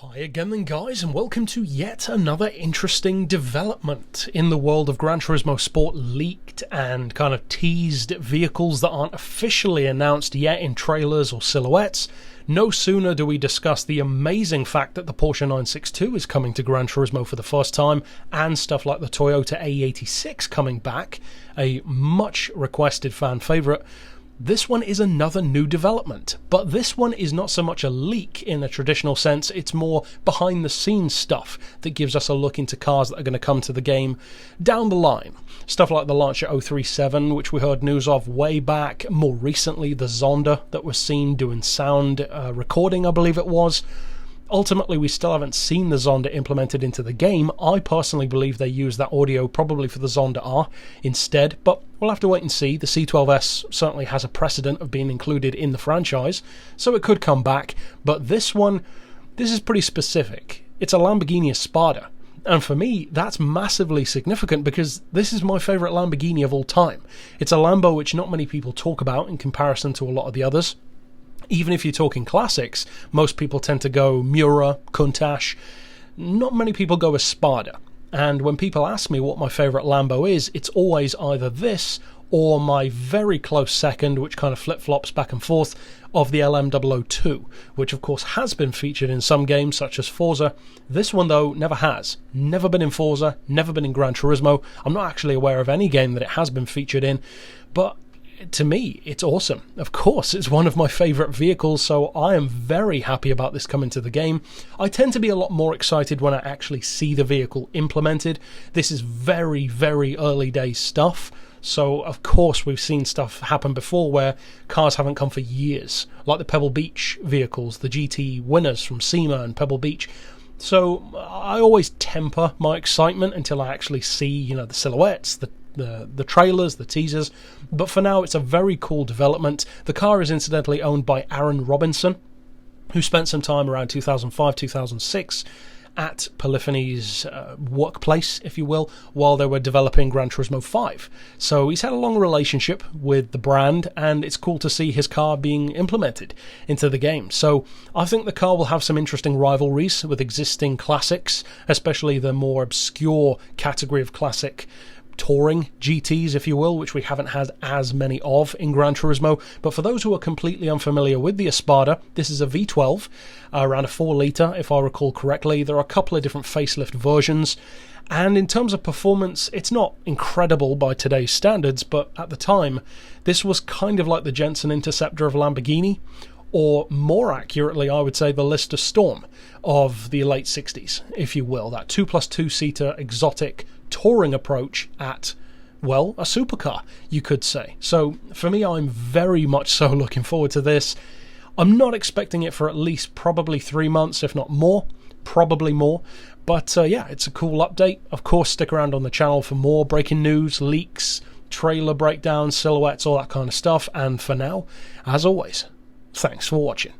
Hi again then guys, and welcome to yet another interesting development in the world of Gran Turismo Sport leaked and kind of teased vehicles that aren't officially announced yet in trailers or silhouettes. No sooner do we discuss the amazing fact that the Porsche 962 is coming to Gran Turismo for the first time, and stuff like the Toyota AE86 coming back, a much requested fan favourite. This one is another new development, but this one is not so much a leak in a traditional sense, it's more behind the scenes stuff that gives us a look into cars that are going to come to the game down the line. Stuff like the Lancia 037, which we heard news of way back, more recently the Zonda that was seen doing sound recording, I believe it was. Ultimately, we still haven't seen the Zonda implemented into the game. I personally believe they use that audio probably for the Zonda R instead, but we'll have to wait and see. The C12S certainly has a precedent of being included in the franchise, so it could come back, but this is pretty specific. It's a Lamborghini ESPADA, and for me, that's massively significant because this is my favourite Lamborghini of all time. It's a Lambo which not many people talk about in comparison to a lot of the others. Even if you're talking classics, most people tend to go Miura, Countach. Not many people go ESPADA. And when people ask me what my favourite Lambo is, it's always either this or my very close second, which kind of flip-flops back and forth, of the LM002, which of course has been featured in some games such as Forza. This one though never has. Never been in Forza, never been in Gran Turismo. I'm not actually aware of any game that it has been featured in, but to me, it's awesome. Of course, it's one of my favourite vehicles, so I am very happy about this coming to the game. I tend to be a lot more excited when I actually see the vehicle implemented. This is very, very early days stuff, so of course we've seen stuff happen before where cars haven't come for years, like the Pebble Beach vehicles, the GT winners from SEMA and Pebble Beach. So I always temper my excitement until I actually see, the silhouettes, the trailers, the teasers, but for now it's a very cool development. The car is incidentally owned by Aaron Robinson, who spent some time around 2005-2006 at Polyphony's workplace, if you will, while they were developing Gran Turismo 5. So he's had a long relationship with the brand, and it's cool to see his car being implemented into the game. So I think the car will have some interesting rivalries with existing classics, especially the more obscure category of classic touring GTs, if you will, which we haven't had as many of in Gran Turismo. But for those who are completely unfamiliar with the ESPADA, this is a V12, around a 4 litre, if I recall correctly. There are a couple of different facelift versions, and in terms of performance, it's not incredible by today's standards, but at the time, this was kind of like the Jensen Interceptor of Lamborghini, or more accurately, I would say the Lister Storm of the late 60s, if you will. That 2+2 seater exotic touring approach at, well, a supercar, you could say. So for me, I'm very much so looking forward to this. I'm not expecting it for at least probably 3 months, if not more, probably more. But yeah, it's a cool update. Of course, stick around on the channel for more breaking news, leaks, trailer breakdowns, silhouettes, all that kind of stuff. And for now, as always, thanks for watching.